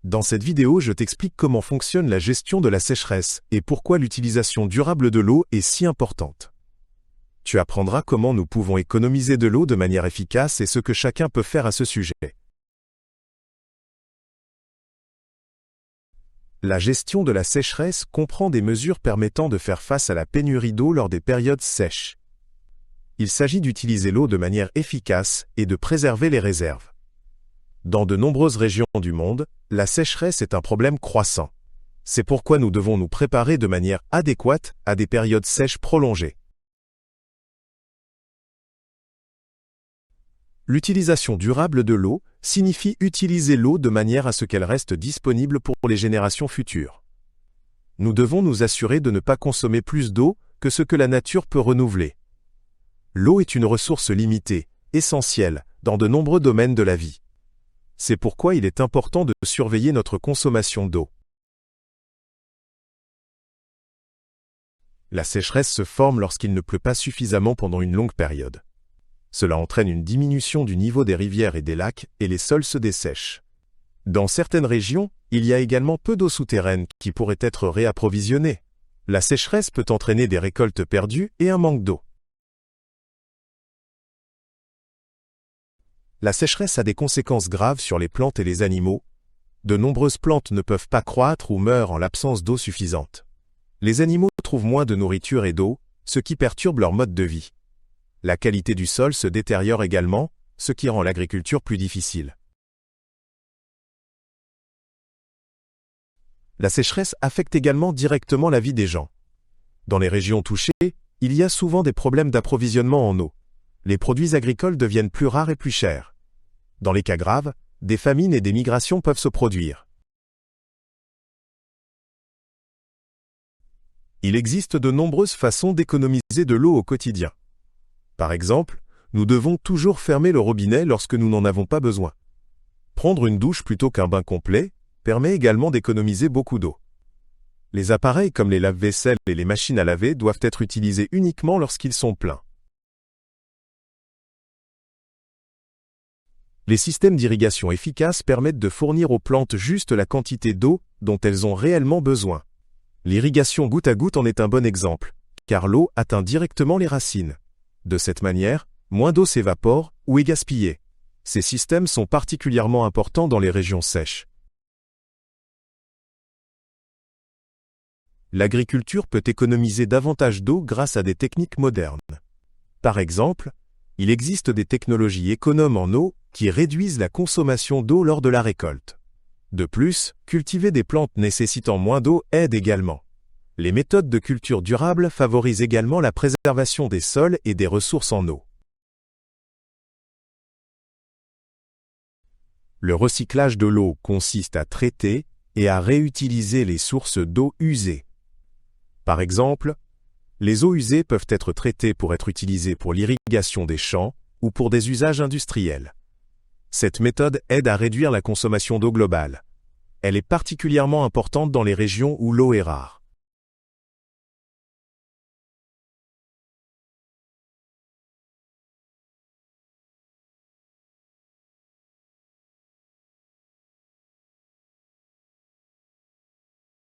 Dans cette vidéo, je t'explique comment fonctionne la gestion de la sécheresse et pourquoi l'utilisation durable de l'eau est si importante. Tu apprendras comment nous pouvons économiser de l'eau de manière efficace et ce que chacun peut faire à ce sujet. La gestion de la sécheresse comprend des mesures permettant de faire face à la pénurie d'eau lors des périodes sèches. Il s'agit d'utiliser l'eau de manière efficace et de préserver les réserves. Dans de nombreuses régions du monde, la sécheresse est un problème croissant. C'est pourquoi nous devons nous préparer de manière adéquate à des périodes sèches prolongées. L'utilisation durable de l'eau signifie utiliser l'eau de manière à ce qu'elle reste disponible pour les générations futures. Nous devons nous assurer de ne pas consommer plus d'eau que ce que la nature peut renouveler. L'eau est une ressource limitée, essentielle, dans de nombreux domaines de la vie. C'est pourquoi il est important de surveiller notre consommation d'eau. La sécheresse se forme lorsqu'il ne pleut pas suffisamment pendant une longue période. Cela entraîne une diminution du niveau des rivières et des lacs et les sols se dessèchent. Dans certaines régions, il y a également peu d'eau souterraine qui pourrait être réapprovisionnée. La sécheresse peut entraîner des récoltes perdues et un manque d'eau. La sécheresse a des conséquences graves sur les plantes et les animaux. De nombreuses plantes ne peuvent pas croître ou meurent en l'absence d'eau suffisante. Les animaux trouvent moins de nourriture et d'eau, ce qui perturbe leur mode de vie. La qualité du sol se détériore également, ce qui rend l'agriculture plus difficile. La sécheresse affecte également directement la vie des gens. Dans les régions touchées, il y a souvent des problèmes d'approvisionnement en eau. Les produits agricoles deviennent plus rares et plus chers. Dans les cas graves, des famines et des migrations peuvent se produire. Il existe de nombreuses façons d'économiser de l'eau au quotidien. Par exemple, nous devons toujours fermer le robinet lorsque nous n'en avons pas besoin. Prendre une douche plutôt qu'un bain complet permet également d'économiser beaucoup d'eau. Les appareils comme les lave-vaisselle et les machines à laver doivent être utilisés uniquement lorsqu'ils sont pleins. Les systèmes d'irrigation efficaces permettent de fournir aux plantes juste la quantité d'eau dont elles ont réellement besoin. L'irrigation goutte à goutte en est un bon exemple, car l'eau atteint directement les racines. De cette manière, moins d'eau s'évapore ou est gaspillée. Ces systèmes sont particulièrement importants dans les régions sèches. L'agriculture peut économiser davantage d'eau grâce à des techniques modernes. Par exemple, il existe des technologies économes en eau qui réduisent la consommation d'eau lors de la récolte. De plus, cultiver des plantes nécessitant moins d'eau aide également. Les méthodes de culture durable favorisent également la préservation des sols et des ressources en eau. Le recyclage de l'eau consiste à traiter et à réutiliser les sources d'eau usées. Par exemple, les eaux usées peuvent être traitées pour être utilisées pour l'irrigation des champs ou pour des usages industriels. Cette méthode aide à réduire la consommation d'eau globale. Elle est particulièrement importante dans les régions où l'eau est rare.